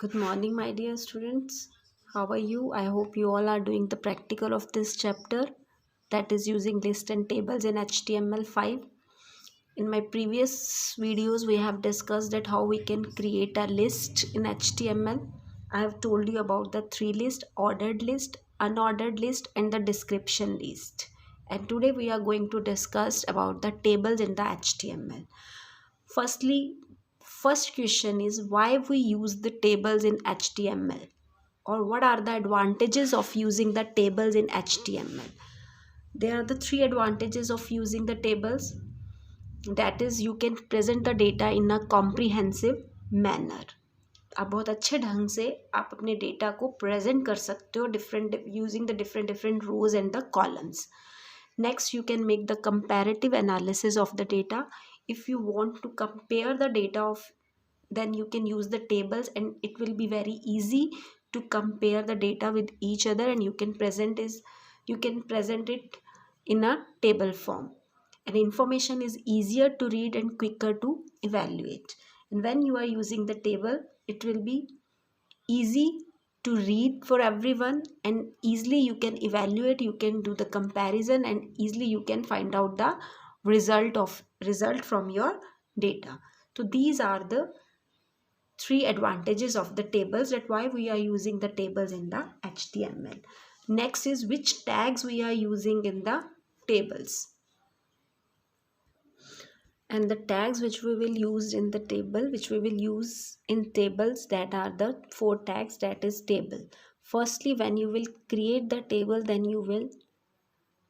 Good morning, my dear students. How are you? I hope you all are doing the practical of this chapter, that is using list and tables in HTML5. In my previous videos, we have discussed that how we can create a list in HTML. I have told you about the three list: ordered list, unordered list, and the description list. And today we are going to discuss about the tables in the HTML. Firstly, first question is why we use the tables in HTML, or what are the advantages of using the tables in HTML. There are the three advantages of using the tables. That is, you can present the data in a comprehensive manner. आप बहुत अच्छे ढंग से आप अपने data को present कर सकते हो different using the different different rows and the columns. Next, you can make the comparative analysis of the data. If you want to compare the data of, then you can use the tables, and it will be very easy to compare the data with each other, and you can present it in a table form, and information is easier to read and quicker to evaluate. And when you are using the table, it will be easy to read for everyone, and easily you can evaluate, you can do the comparison, and easily you can find out the result from your data. So these are the three advantages of the tables, that why we are using the tables in the HTML. Next is which tags we are using in the tables. And the tags which we will use in the table, which we will use in tables, that are the four tags, that is table. Firstly, when you will create the table, then you will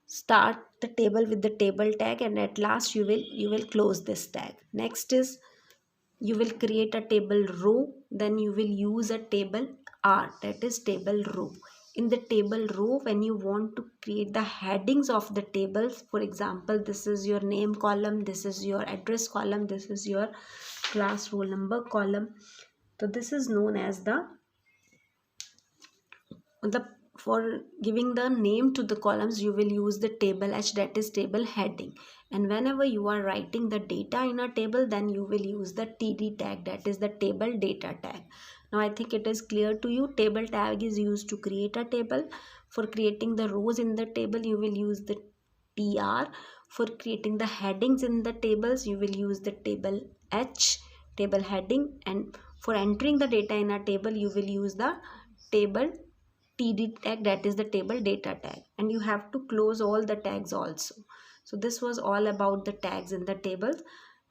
start the table with the table tag, and at last you will close this tag. Next is you will create a table row, then you will use a table r, that is table row. In the table row, when you want to create the headings of the tables, for example, this is your name column, this is your address column, this is your class roll number column. So this is known as the for giving the name to the columns, you will use the table h, that is table heading. And whenever you are writing the data in a table, then you will use the td tag, that is the table data tag. Now I think it is clear to you. Table tag is used to create a table. For creating the rows in the table, you will use the tr. For creating the headings in the tables, you will use the table h, table heading. And for entering the data in a table, you will use the table td tag, that is the table data tag. And you have to close all the tags also. So this was all about the tags in the tables.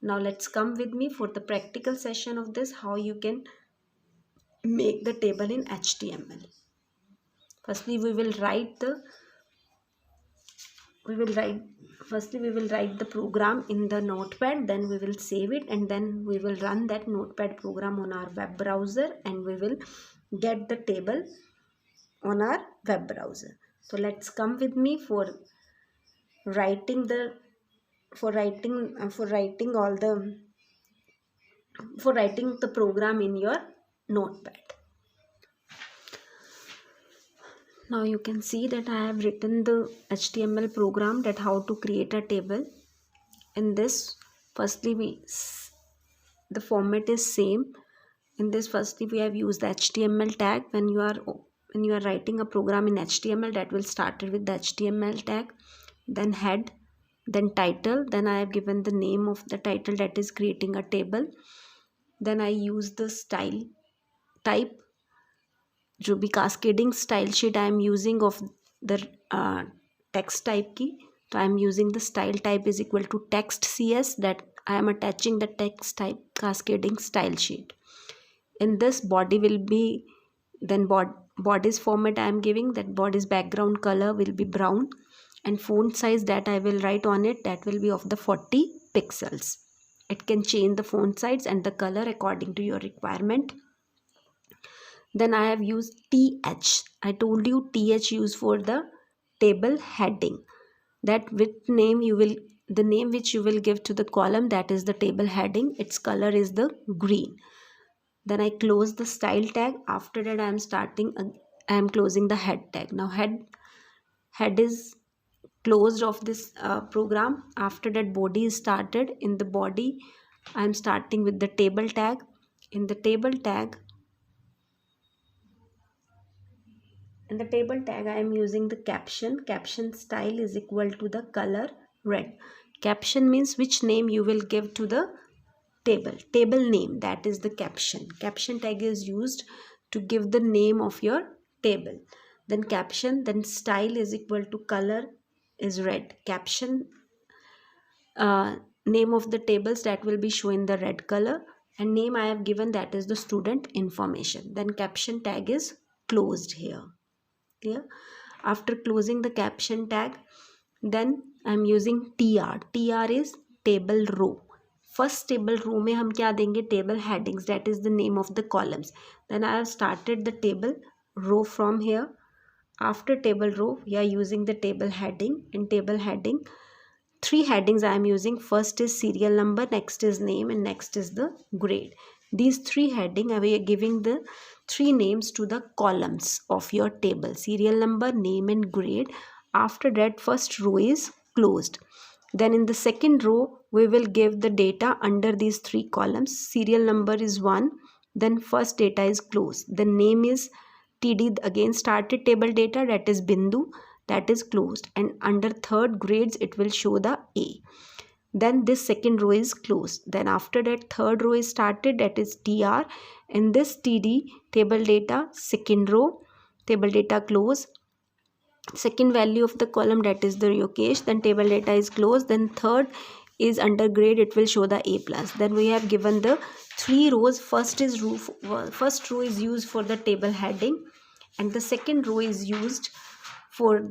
Now let's come with me for the practical session of this, how you can make the table in HTML. Firstly, we will write the program in the notepad, then we will save it, and then we will run that notepad program on our web browser, and we will get the table on our web browser. So let's come with me for writing the for writing the program in your notepad. Now you can see that I have written the HTML program, that how to create a table. In this, firstly the format is same. In this, firstly we have used the HTML tag. When you are writing a program in HTML, that will start it with the HTML tag, then head, then title. Then I have given the name of the title, that is creating a table. Then I use the style type, जो भी cascading style sheet I am using of the text type की. So I am using the style type is equal to text cs, that I am attaching the text type cascading style sheet. In this, body will be, then body's format I am giving, that body's background color will be brown, and font size that I will write on it, that will be of the 40 pixels. It can change the font size and the color according to your requirement. Then I have used th. I told you th used for the table heading, that with name you will, the name which you will give to the column, that is the table heading, its color is the green. Then I close the style tag. After that I am closing the head tag. Now head is closed of this program. After that, body is started. In the body, I am starting with the table tag. In the table tag, In the table tag, I am using the caption. Caption style is equal to the color red. Caption means which name you will give to the table. Table name, that is the caption. Caption tag is used to give the name of your table. Then caption, then style is equal to color is red. Caption, name of the tables that will be shown the red color, and name I have given, that is the student information. Then caption tag is closed here. Clear? After closing the caption tag, then I am using tr. tr is table row. First table row में हम क्या देंगे? Table headings, that is the name of the columns. Then I have started the table row from here. After table row, we are using the table heading. In table heading, 3 headings I am using. First is serial number, next is name, and next is the grade. These 3 heading, I am giving the 3 names to the columns of your table: serial number, name, and grade. After that, first row is closed. Then in the second row, we will give the data under these 3 columns. Serial number is 1, then first data is closed. The name is TD, again started table data, that is Bindu, that is closed. And under third grades, it will show the A. Then this second row is closed. Then after that, third row is started, that is TR. And this TD, table data, second row, table data close. Second value of the column, that is the Yogesh, then table data is closed. Then third is under grade, it will show the A plus. Then we have given the 3 rows. First row is used for the table heading, and the second row is used for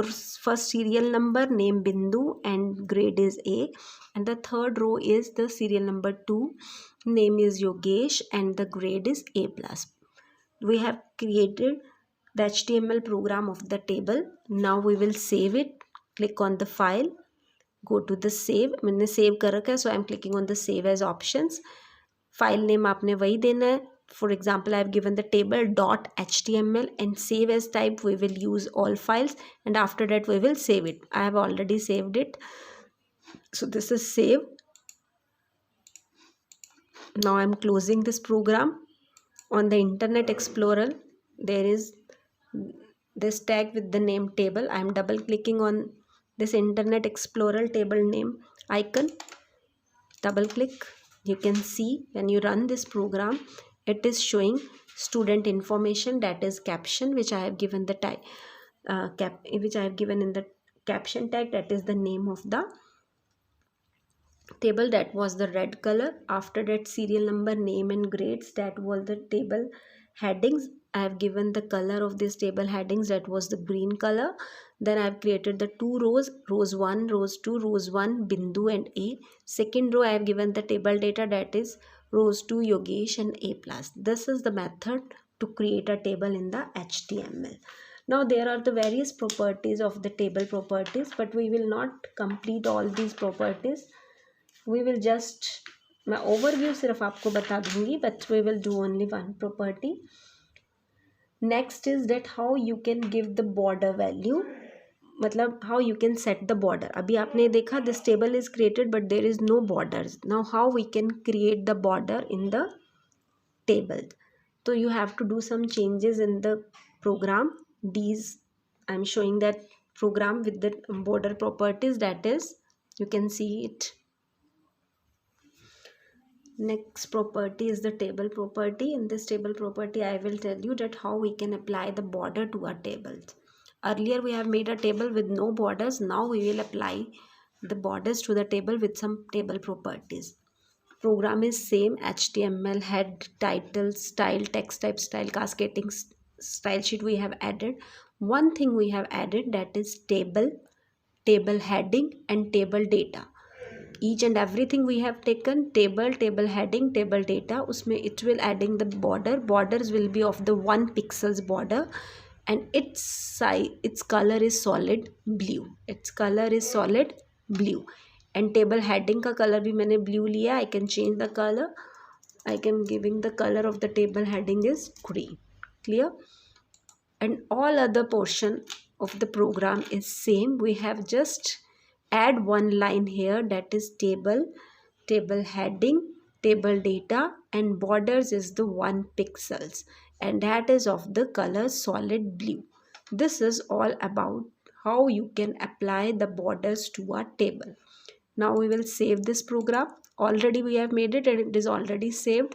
first serial number, name Bindu, and grade is A. And the third row is the serial number 2, name is Yogesh, and the grade is A plus. We have created the HTML program of the table. Now we will save it. Click on the file, go to the save. मैंने save कर रखा है, so I am clicking on the save as options. File name आपने वही देना है. For example, I have given the table.html, and save as type we will use all files, and after that we will save it. I have already saved it, so this is save. Now I am closing this program. On the Internet Explorer, there is this tag with the name table. I am double clicking on this Internet Explorer table name icon. Double click. You can see when you run this program, it is showing student information, that is caption, which I have given the tag, which I have given in the caption tag, that is the name of the table, that was the red color. After that, serial number, name, and grades, that was the table headings. I have given the color of this table headings, that was the green color. Then I have created the 2 rows, rows 1, rows 2, rows 1, Bindu and A. Second row, I have given the table data, that is rows 2, Yogesh, and A plus. This is the method to create a table in the HTML. Now there are the various properties of the table properties, but we will not complete all these properties. We will just, मैं overview सिर्फ आपको बता दूंगी, but we will do only one property. Next is that how you can give the border value, मतलब how you can set the border. अभी आपने देखा this table is created but there is no borders. Now how we can create the border in the table? So you have to do some changes in the program. These I'm showing that program with the border properties, that is you can see it. Next property is the table property. In this table property, I will tell you that how we can apply the border to our tables. Earlier we have made a table with no borders. Now we will apply the borders to the table with some table properties. Program is same: HTML, head, title, style, text type, style, cascading style sheet we have added. One thing we have added, that is table, table heading, and table data. Each and everything we have taken, table, table heading, table data, usme it will adding the border. Borders will be of the 1 pixels border, and its size, its color is solid blue. Its color is solid blue. And table heading का color भी मैंने blue लिया. I can change the color. I can giving the color of the table heading is green. Clear? And all other portion of the program is same. We have just add one line here, that is table, table heading, table data, and borders is the 1 pixels. and that is of the color solid blue. This is all about how you can apply the borders to a table. Now we will save this program. Already we have made it and it is already saved.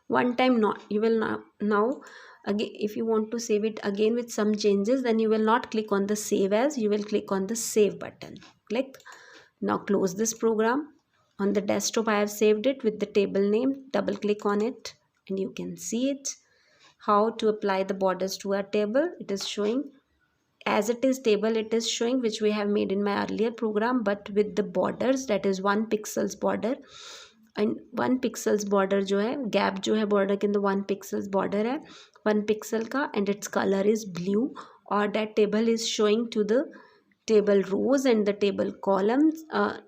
One time not, you will now again, if you want to save it again with some changes, then you will not click on the save as, you will click on the save button. Click. Now close this program. On the desktop I have saved it with the table name. Double click on it and you can see it. How to apply the borders to a table. It is showing as it is table, it is showing which we have made in my earlier program, but with the borders, that is 1 pixels border. And 1 pixels border जो है, gap जो है border के अंदर 1 pixels border है 1 pixel का, and its color is blue, or that table is showing to the table rows and the table columns,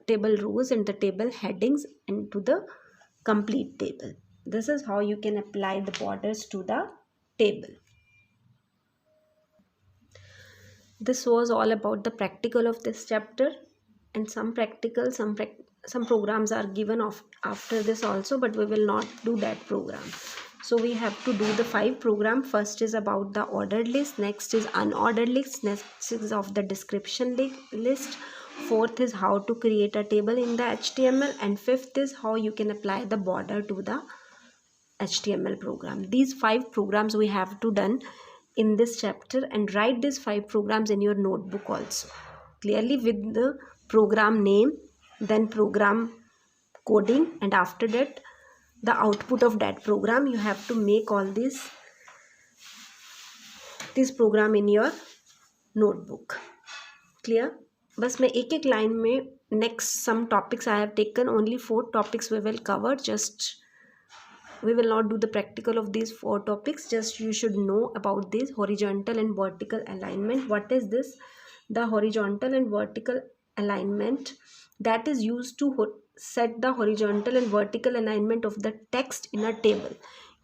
table rows and the table headings, and to the complete table. This is how you can apply the borders to the table. This was all about the practical of this chapter, and some practical, some programs are given after this also, but we will not do that program. So we have to do the 5 program. First is about the ordered list, next is unordered list, next is of the description list, fourth is how to create a table in the HTML, and fifth is how you can apply the border to the HTML program. These 5 programs we have to done in this chapter, and write these 5 programs in your notebook also clearly with the program name, then program coding, and after that the output of that program. You have to make all this program in your notebook. Clear? बस मैं एक line में next some topics I have taken, only 4 topics we will cover. Just we will not do the practical of these 4 topics. Just you should know about this horizontal and vertical alignment. What is this? The horizontal and vertical alignment, that is used to set the horizontal and vertical alignment of the text in a table.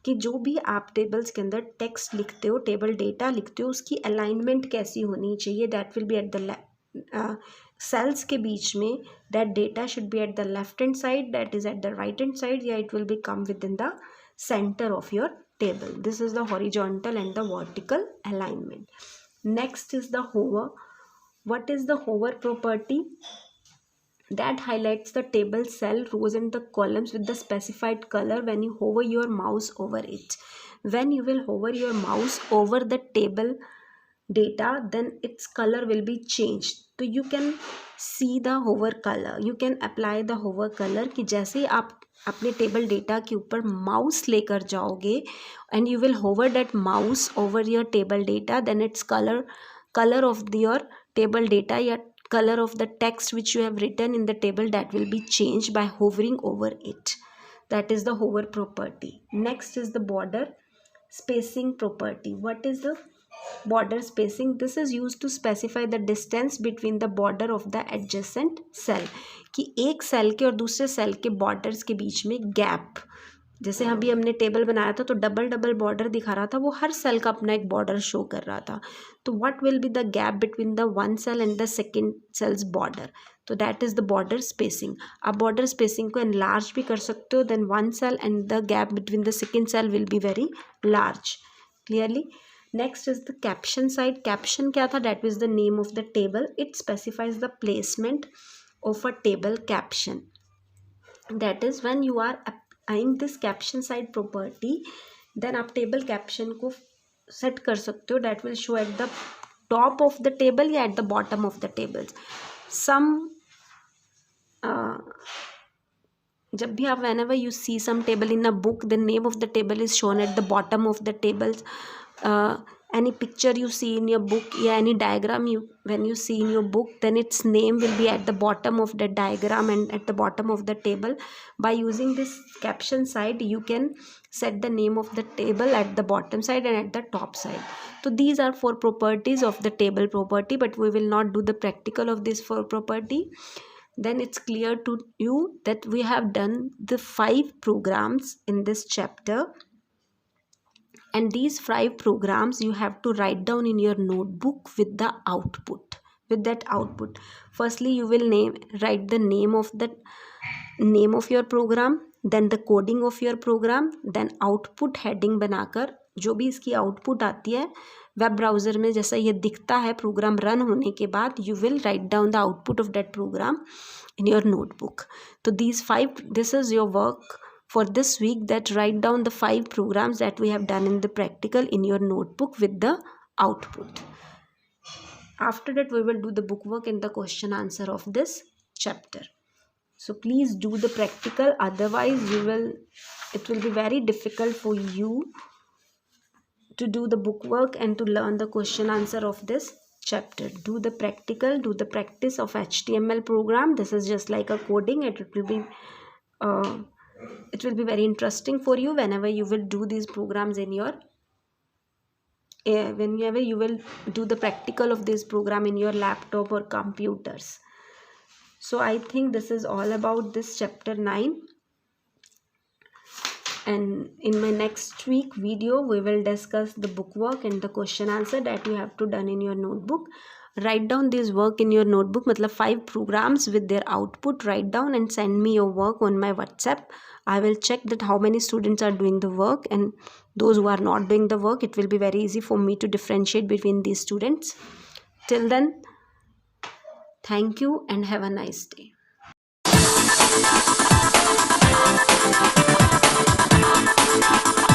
कि जो भी आप tables के अंदर text लिखते हो, table data लिखते हो, उसकी अलाइनमेंट कैसी होनी चाहिए. That will be at the cells के बीच में. That data should be at the left hand side, that is at the right hand side, या it will be come within the center of your table. This is the horizontal and the vertical alignment. Next is the hover. What is the hover property? That highlights the table cell, rows and the columns with the specified color when you hover your mouse over it. When you will hover your mouse over the table data, then its color will be changed. तो you can see the hover color. You can apply the hover color कि जैसे आप अपने table data के ऊपर mouse लेकर जाओगे and you will hover that mouse over your table data, then its color of your table data, या color of the text which you have written in the table, that will be changed by hovering over it. That is the hover property. Next is the border spacing property. What is the border spacing? This is used to specify the distance between the border of the adjacent cell. कि एक cell के और दूसरे cell के borders के बीच में gap, जैसे अभी हमने टेबल बनाया था तो डबल बॉर्डर दिखा रहा था, वो हर सेल का अपना एक बॉर्डर शो कर रहा था. तो what will be the gap between the one cell and the second cells border? तो that is the border spacing. आप बॉर्डर स्पेसिंग को एनलार्ज भी कर सकते हो, then one cell and the gap between the second cell will be very large. Clearly. Next is the caption side. Caption क्या था? That is the name of the table. It specifies the placement of a table caption. That is when you are applying this caption side property, then आप table caption को set कर सकते हो. That will show at the top of the table या at the bottom of the tables. जब भी आप whenever you see some table in a book, the name of the table is shown at the bottom of the tables. Any picture you see in your book, yeah, any diagram when you see in your book, then its name will be at the bottom of the diagram and at the bottom of the table. By using this caption side, you can set the name of the table at the bottom side and at the top side. So these are 4 properties of the table property, but we will not do the practical of this 4 property. Then it's clear to you that we have done the 5 programs in this chapter. And these 5 programs you have to write down in your notebook with the output. With that output, firstly you will write the name of your program, then the coding of your program, then output heading बनाकर जो भी इसकी output आती है web browser में जैसा ये दिखता है प्रोग्राम रन होने के बाद, you will write down the output of that program in your notebook. So this is your work for this week, that write down the 5 programs that we have done in the practical in your notebook with the output. After that we will do the book work and the question answer of this chapter. So please do the practical, otherwise it will be very difficult for you to do the book work and to learn the question answer of this chapter. Do the practical, do the practice of HTML program. This is just like a coding. It will be very interesting for you whenever you will do these programs in your whenever you will do the practical of this program in your laptop or computers. So I think this is all about this chapter 9. And in my next week video we will discuss the book work and the question answer that you have to done in your notebook. Write down this work in your notebook, matlab 5 programs with their output. Write down and send me your work on my WhatsApp. I will check that how many students are doing the work, and those who are not doing the work, it will be very easy for me to differentiate between these students. Till then, thank you and have a nice day. Thank you.